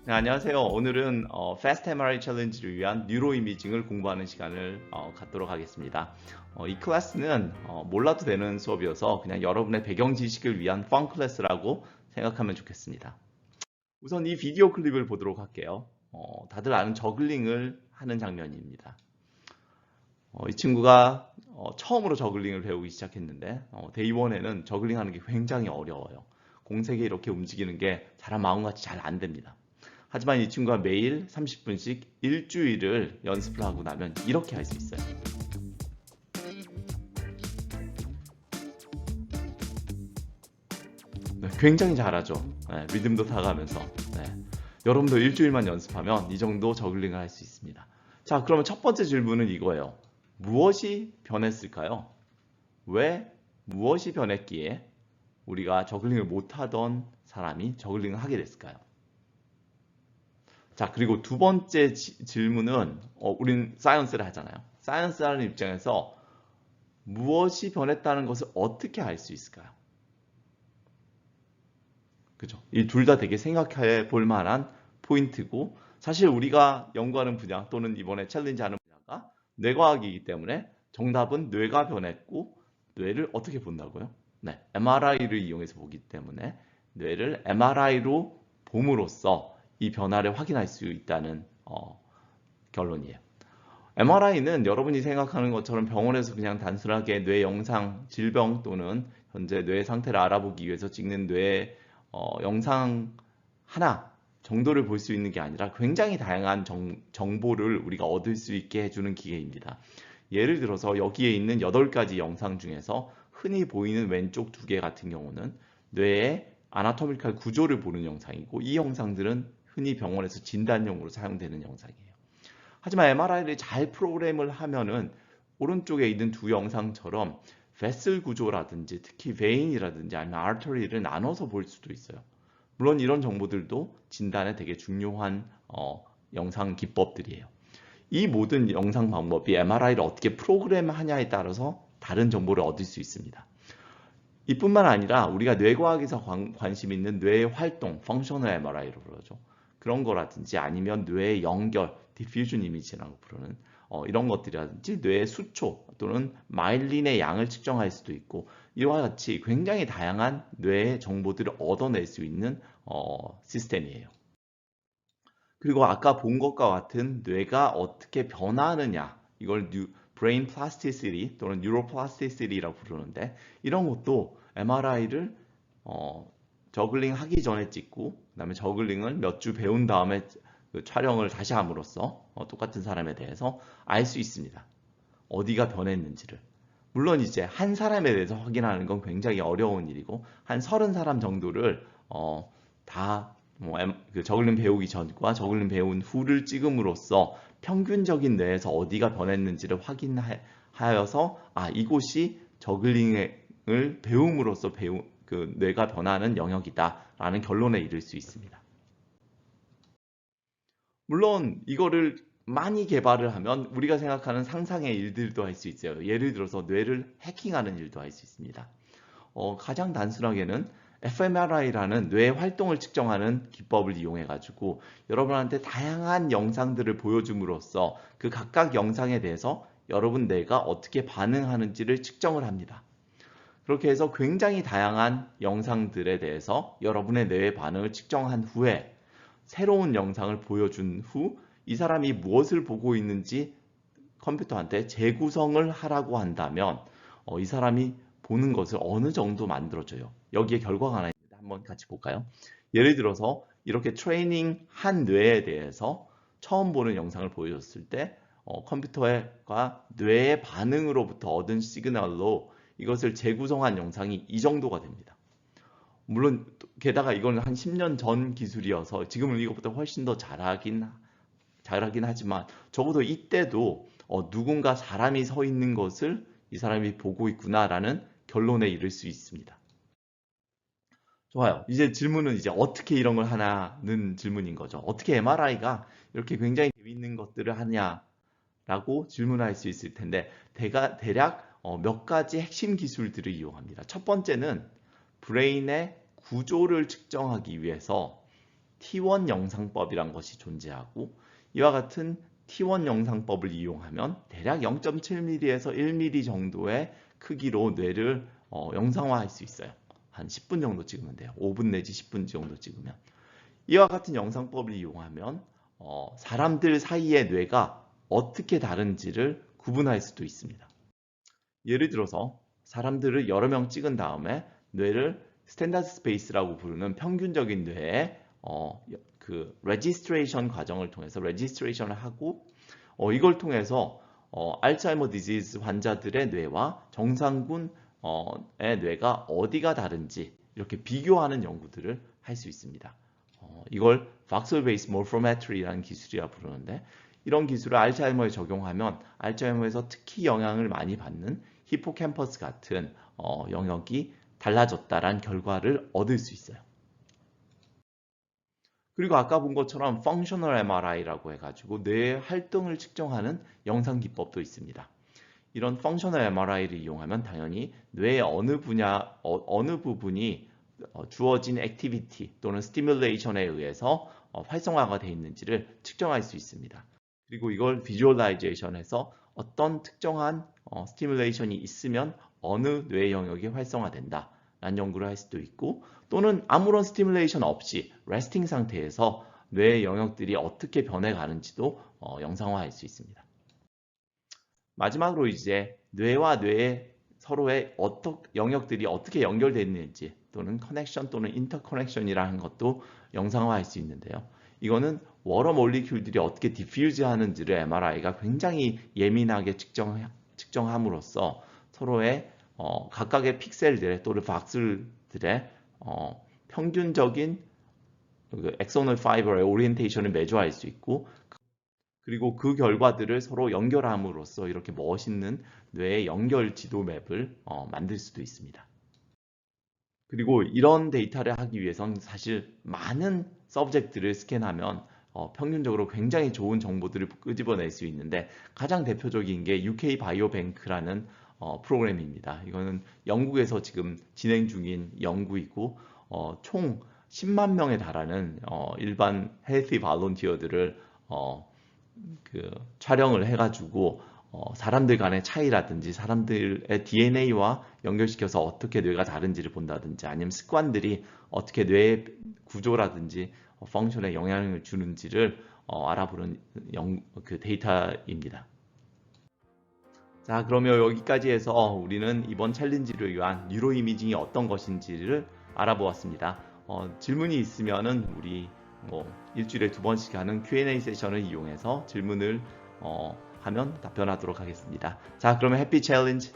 네, 안녕하세요. 오늘은 Fast MRI 챌린지를 위한 뉴로 이미징을 공부하는 시간을 갖도록 하겠습니다. 이 클래스는 몰라도 되는 수업이어서 그냥 여러분의 배경 지식을 위한 펀 클래스라고 생각하면 좋겠습니다. 우선 이 비디오 클립을 보도록 할게요. 다들 아는 저글링을 하는 장면입니다. 이 친구가 처음으로 저글링을 배우기 시작했는데 데이 1에는 저글링 하는 게 굉장히 어려워요. 공색이 이렇게 움직이는 게 사람 마음같이 잘 안 됩니다. 하지만 이 친구가 매일 30분씩 일주일을 연습을 하고 나면 이렇게 할 수 있어요. 네, 굉장히 잘하죠. 네, 리듬도 타가면서. 네. 여러분도 일주일만 연습하면 이 정도 저글링을 할 수 있습니다. 자, 그러면 첫 번째 질문은 이거예요. 무엇이 변했을까요? 왜 무엇이 변했기에 우리가 저글링을 못하던 사람이 저글링을 하게 됐을까요? 자, 그리고 두 번째 질문은 우린 사이언스를 하잖아요. 사이언스 하는 입장에서 무엇이 변했다는 것을 어떻게 알 수 있을까요? 그죠? 이 둘 다 되게 생각해 볼 만한 포인트고 사실 우리가 연구하는 분야 또는 이번에 챌린지 하는 분야가 뇌과학이기 때문에 정답은 뇌가 변했고 뇌를 어떻게 본다고요? 네, MRI를 이용해서 보기 때문에 뇌를 MRI로 봄으로써 이 변화를 확인할 수 있다는 결론이에요. MRI는 여러분이 생각하는 것처럼 병원에서 그냥 단순하게 뇌 영상, 질병 또는 현재 뇌 상태를 알아보기 위해서 찍는 뇌 영상 하나 정도를 볼 수 있는 게 아니라 굉장히 다양한 정보를 우리가 얻을 수 있게 해주는 기계입니다. 예를 들어서 여기에 있는 8가지 영상 중에서 흔히 보이는 왼쪽 2개 같은 경우는 뇌의 아나토미컬 구조를 보는 영상이고 이 영상들은 흔히 병원에서 진단용으로 사용되는 영상이에요. 하지만 MRI를 잘 프로그램을 하면은 오른쪽에 있는 두 영상처럼 베슬 구조라든지 특히 베인이라든지 아니면 아터리를 나눠서 볼 수도 있어요. 물론 이런 정보들도 진단에 되게 중요한 영상 기법들이에요. 이 모든 영상 방법이 MRI를 어떻게 프로그램하냐에 따라서 다른 정보를 얻을 수 있습니다. 이뿐만 아니라 우리가 뇌과학에서 관심 있는 뇌의 활동, 펑셔널 MRI로 부르죠. 그런 거라든지 아니면 뇌의 연결, 디퓨전 이미지라고 부르는 이런 것들이라든지 뇌의 수초 또는 마일린의 양을 측정할 수도 있고 이와 같이 굉장히 다양한 뇌의 정보들을 얻어낼 수 있는 시스템이에요. 그리고 아까 본 것과 같은 뇌가 어떻게 변화하느냐 이걸 brain plasticity 또는 neuroplasticity라고 부르는데 이런 것도 MRI를 저글링 하기 전에 찍고 그다음에 저글링을 몇 주 배운 다음에 그 촬영을 다시 함으로써 똑같은 사람에 대해서 알 수 있습니다. 어디가 변했는지를. 물론 이제 한 사람에 대해서 확인하는 건 굉장히 어려운 일이고 한 30사람 정도를 다뭐 그 저글링 배우기 전과 저글링 배운 후를 찍음으로써 평균적인 뇌에서 어디가 변했는지를 확인하여서 이곳이 저글링을 배움으로써 그 뇌가 변하는 영역이다라는 결론에 이를 수 있습니다. 물론 이거를 많이 개발을 하면 우리가 생각하는 상상의 일들도 할 수 있어요. 예를 들어서 뇌를 해킹하는 일도 할 수 있습니다. 가장 단순하게는 fMRI라는 뇌의 활동을 측정하는 기법을 이용해 가지고 여러분한테 다양한 영상들을 보여줌으로써 그 각각 영상에 대해서 여러분 뇌가 어떻게 반응하는지를 측정을 합니다. 그렇게 해서 굉장히 다양한 영상들에 대해서 여러분의 뇌의 반응을 측정한 후에 새로운 영상을 보여준 후 이 사람이 무엇을 보고 있는지 컴퓨터한테 재구성을 하라고 한다면 이 사람이 보는 것을 어느 정도 만들어줘요. 여기에 결과가 하나 있는데 한번 같이 볼까요? 예를 들어서 이렇게 트레이닝 한 뇌에 대해서 처음 보는 영상을 보여줬을 때 컴퓨터가 뇌의 반응으로부터 얻은 시그널로 이것을 재구성한 영상이 이 정도가 됩니다. 물론 게다가 이건 한 10년 전 기술이어서 지금은 이것보다 훨씬 더 잘하긴 하지만 적어도 이때도 누군가 사람이 서 있는 것을 이 사람이 보고 있구나라는 결론에 이를 수 있습니다. 좋아요. 이제 질문은 이제 어떻게 이런 걸 하냐는 질문인 거죠. 어떻게 MRI가 이렇게 굉장히 재밌는 것들을 하냐라고 질문할 수 있을 텐데 대략 몇 가지 핵심 기술들을 이용합니다. 첫 번째는 브레인의 구조를 측정하기 위해서 T1 영상법이란 것이 존재하고 이와 같은 T1 영상법을 이용하면 대략 0.7mm에서 1mm 정도의 크기로 뇌를 영상화할 수 있어요. 한 10분 정도 찍으면 돼요. 5분 내지 10분 정도 찍으면. 이와 같은 영상법을 이용하면 사람들 사이의 뇌가 어떻게 다른지를 구분할 수도 있습니다. 예를 들어서 사람들을 여러 명 찍은 다음에 뇌를 스탠다드 스페이스라고 부르는 평균적인 뇌의 그 레지스트레이션 과정을 통해서 레지스트레이션을 하고 이걸 통해서 알츠하이머 디지즈 환자들의 뇌와 정상군의 뇌가 어디가 다른지 이렇게 비교하는 연구들을 할 수 있습니다. 이걸 벅셀 베이스 모르포메트리라는 기술이라 부르는데 이런 기술을 알츠하이머에 적용하면 알츠하이머에서 특히 영향을 많이 받는 히포캠퍼스 같은 영역이 달라졌다라는 결과를 얻을 수 있어요. 그리고 아까 본 것처럼 펑셔널 MRI라고 해가지고 뇌의 활동을 측정하는 영상 기법도 있습니다. 이런 펑셔널 MRI를 이용하면 당연히 뇌의 어느 부분이 주어진 액티비티 또는 스티뮬레이션에 의해서 활성화가 되어 있는지를 측정할 수 있습니다. 그리고 이걸 비주얼라이제이션해서 어떤 특정한 스티뮬레이션이 있으면 어느 뇌 영역이 활성화된다 라는 연구를 할 수도 있고 또는 아무런 스티뮬레이션 없이 레스팅 상태에서 뇌의 영역들이 어떻게 변해가는지도 영상화할 수 있습니다. 마지막으로 이제 뇌와 뇌의 서로의 영역들이 어떻게 연결되어 있는지 또는 커넥션 또는 인터커넥션이라는 것도 영상화할 수 있는데요. 이거는 워러 몰리큘들이 어떻게 디퓨즈 하는지를 MRI가 굉장히 예민하게 측정함으로써 서로의 각각의 픽셀들의 또는 박스들의 평균적인 엑소널 파이버의 오리엔테이션을 매주할 수 있고 그리고 그 결과들을 서로 연결함으로써 이렇게 멋있는 뇌의 연결 지도 맵을 만들 수도 있습니다. 그리고 이런 데이터를 하기 위해선 사실 많은 서브젝트를 스캔하면 평균적으로 굉장히 좋은 정보들을 끄집어낼 수 있는데 가장 대표적인 게 UK 바이오뱅크라는 프로그램입니다. 이거는 영국에서 지금 진행 중인 연구이고 총 10만 명에 달하는 일반 헬시 발론티어들을 촬영을 해가지고 사람들 간의 차이라든지 사람들의 DNA와 연결시켜서 어떻게 뇌가 다른지를 본다든지 아니면 습관들이 어떻게 뇌의 구조라든지 펑션에 영향을 주는지를 알아보는 그 데이터입니다. 자, 그러면 여기까지 해서 우리는 이번 챌린지를 위한 뉴로 이미징이 어떤 것인지를 알아보았습니다. 질문이 있으면은 우리 일주일에 2번씩 하는 Q&A 세션을 이용해서 질문을 하면 답변하도록 하겠습니다. 자, 그러면 해피 챌린지!